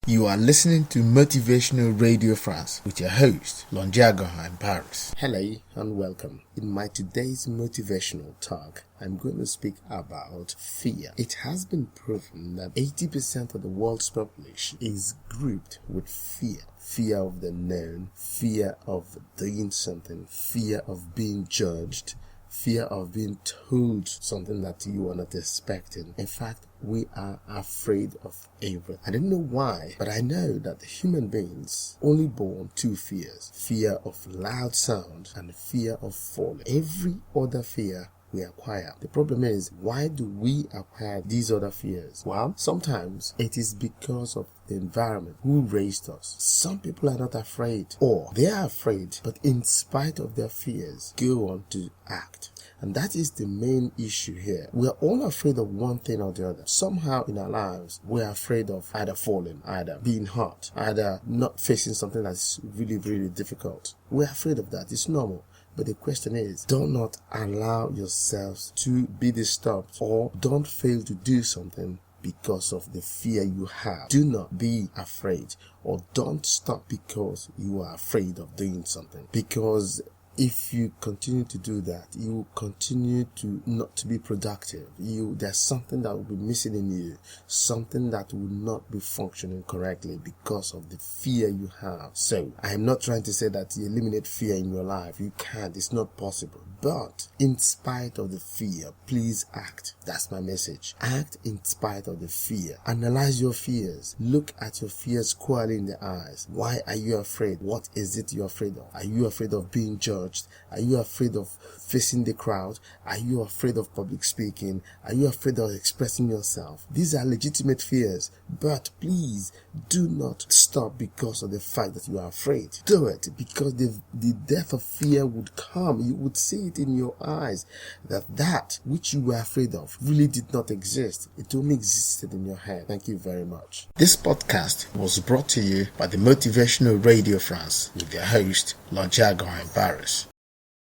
You are listening to Motivational Radio France with your host, Longiago in Paris. Hello and welcome. In my today's motivational talk, I'm going to speak about fear. It has been proven that 80% of the world's population is grouped with fear. Fear of the known, fear of doing something, fear of being judged, fear of being told something that you are not expecting. In fact, we are afraid of everything. I don't know why, but I know that human beings only born two fears: fear of loud sound and fear of falling. Every other fear we acquire. The problem is, why do we acquire these other fears? Well, sometimes it is because of the environment who raised us. Some people are not afraid, or they are afraid, but in spite of their fears, go on to act. And that is the main issue here. We are all afraid of one thing or the other. Somehow in our lives, we are afraid of either falling, either being hurt, either not facing something that's really, really difficult. We're afraid of that. It's normal. But the question is, do not allow yourselves to be disturbed, or don't fail to do something because of the fear you have. Do not be afraid, or don't stop because you are afraid of doing something. Because if you continue to do that, you will continue to not to be productive. There's something that will be missing in you, something that will not be functioning correctly because of the fear you have. So, I'm not trying to say that you eliminate fear in your life. You can't. It's not possible. But in spite of the fear, please act. That's my message. Act in spite of the fear. Analyze your fears. Look at your fears squarely in the eyes. Why are you afraid? What is it you're afraid of? Are you afraid of being judged? Are you afraid of facing the crowd? Are you afraid of public speaking? Are you afraid of expressing yourself? These are legitimate fears, but please do not stop because of the fact that you are afraid. Do it, because the death of fear would come. You would see it in your eyes that which you were afraid of really did not exist. It only existed in your head. Thank you very much. This podcast was brought to you by the Motivational Radio France with your host, Longiago in Paris.